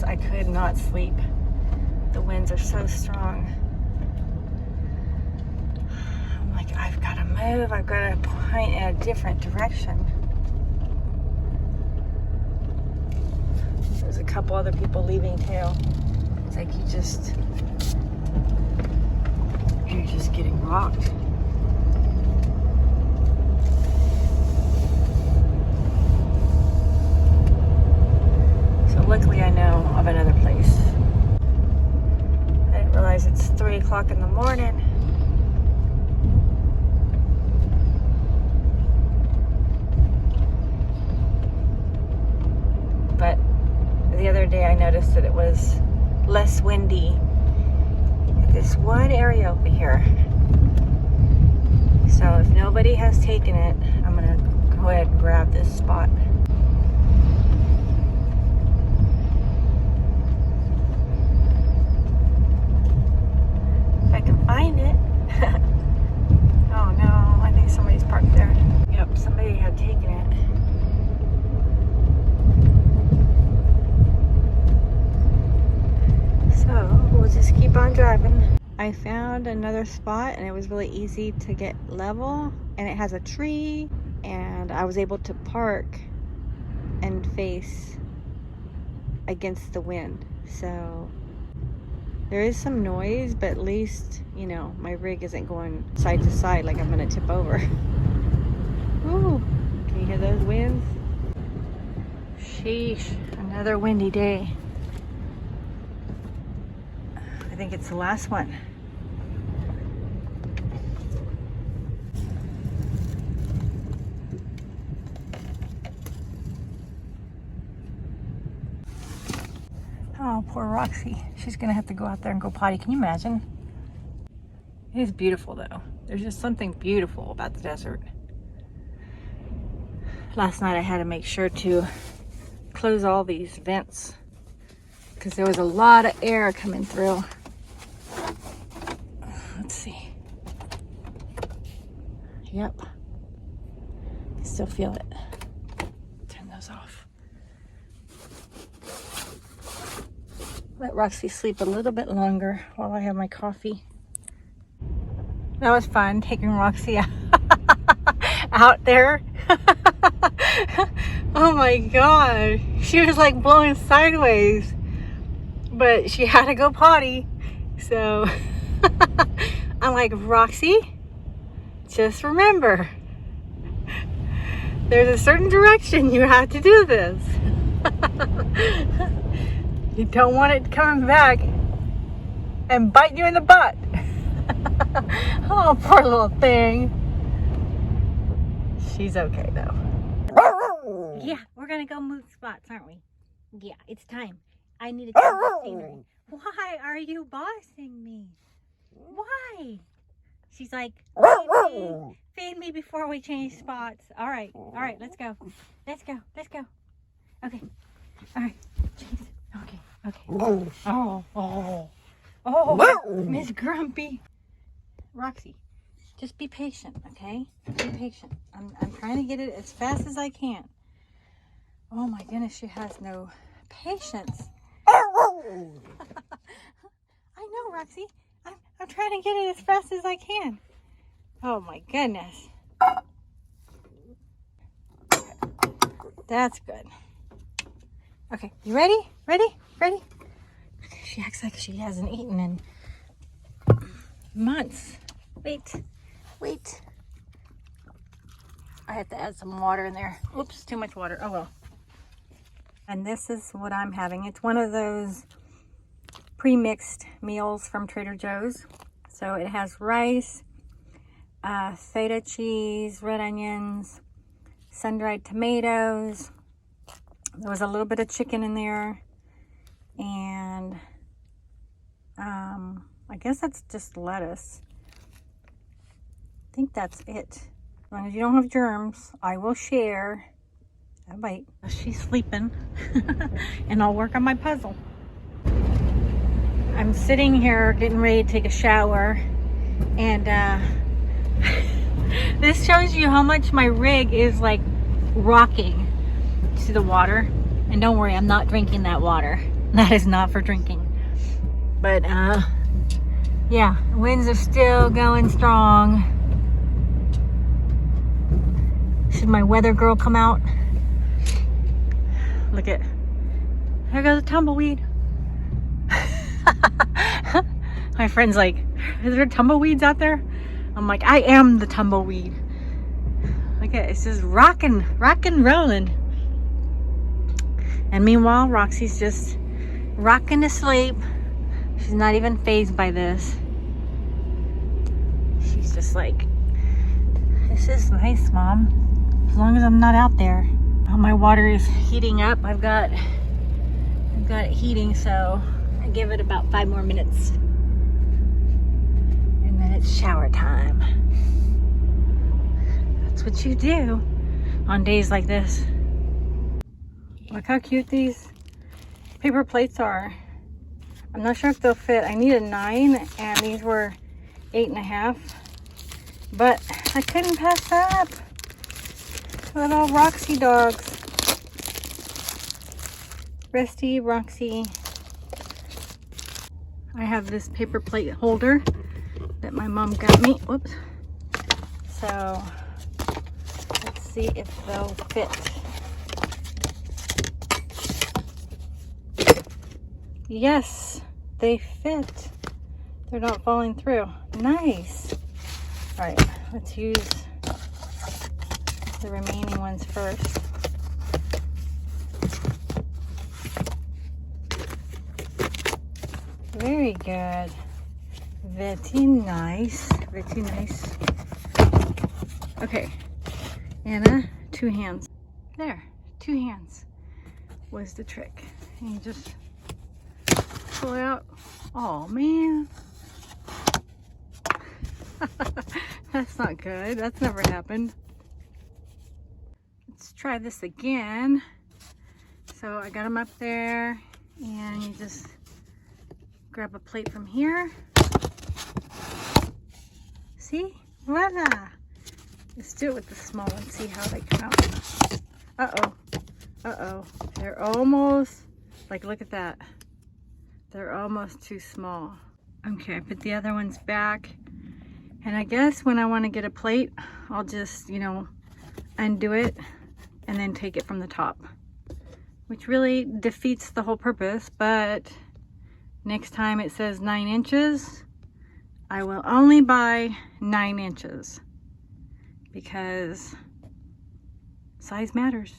I could not sleep. The winds are so strong. I'm like, I've got to move. I've got to point in a different direction. There's a couple other people leaving too. It's like you're just getting rocked. So luckily I know of another place. I didn't realize it's 3 o'clock in the morning. But the other day I noticed that it was less windy at this one area over here. So if nobody has taken it, I'm gonna go ahead and grab this spot. If I can find it. Oh no, I think somebody's parked there. Yep, somebody had taken it. So we'll just keep on driving. I found another spot and it was really easy to get level, and it has a tree, and I was able to park and face against the wind. So there is some noise, but at least, you know, my rig isn't going side to side like I'm gonna tip over. Ooh, can you hear those winds? Sheesh, another windy day. I think it's the last one. Oh, poor Roxy. She's gonna have to go out there and go potty. Can you imagine? It is beautiful though. There's just something beautiful about the desert. Last night I had to make sure to close all these vents because there was a lot of air coming through. Let's see. Yep. I still feel it. Turn those off. Let Roxy sleep a little bit longer while I have my coffee. That was fun, taking Roxy out there. Oh my god. She was like blowing sideways. But she had to go potty. So I'm like, Roxy, just remember, there's a certain direction you have to do this. You don't want it coming back and bite you in the butt. Oh, poor little thing. She's okay though. Yeah, we're gonna go move spots, aren't we? Yeah, it's time. I need to change the scenery. Why are you bossing me? Why? She's like, feed me before we change spots. All right, let's go. Let's go. Okay, all right. Okay. Oh, Miss Grumpy. Roxy, just be patient, okay? Be patient. I'm trying to get it as fast as I can. Oh my goodness, she has no patience. I know, Roxy. I'm trying to get it as fast as I can. Oh my goodness. That's good. Okay, you ready? Ready? She acts like she hasn't eaten in months. Wait. I have to add some water in there. Oops, too much water. Oh well. And this is what I'm having. It's one of those pre-mixed meals from Trader Joe's. So it has rice, feta cheese, red onions, sun-dried tomatoes. There was a little bit of chicken in there. And I guess that's just lettuce. I think that's it. As long as you don't have germs, I will share. A bite. She's sleeping. And I'll work on my puzzle. I'm sitting here getting ready to take a shower. And this shows you how much my rig is like rocking to the water. And don't worry, I'm not drinking that water. That is not for drinking. But yeah, winds are still going strong. Should my weather girl come out? Look at, there goes a tumbleweed. My friend's like, is there tumbleweeds out there? I'm like, I am the tumbleweed. Look at it, it's just rocking, rolling. And meanwhile, Roxy's just rocking to sleep. She's not even fazed by this. She's just like, this is nice, Mom. As long as I'm not out there. Oh, my water is heating up. I've got it heating, so I give it about 5 more minutes. And then it's shower time. That's what you do on days like this. Look how cute these paper plates are. I'm not sure if they'll fit. I need a 9 and these were 8.5. But I couldn't pass that up. Little Roxy dogs. Resty Roxy. I have this paper plate holder that my mom got me. Whoops. So let's see if they'll fit. Yes, they fit. They're not falling through. Nice. All right, let's use the remaining ones first. Very good. Very nice. Very nice. Okay, Anna, 2 hands. There, 2 hands was the trick. And you just pull it out. Oh man. That's not good. That's never happened. Let's try this again. So I got them up there, and you just grab a plate from here. See? Voila! Let's do it with the small one. See how they come out. Uh-oh. Uh-oh. They're almost, like, look at that. They're almost too small. Okay, I put the other ones back. And I guess when I want to get a plate, I'll just, you know, undo it and then take it from the top. Which really defeats the whole purpose, but next time it says 9 inches, I will only buy 9 inches because size matters.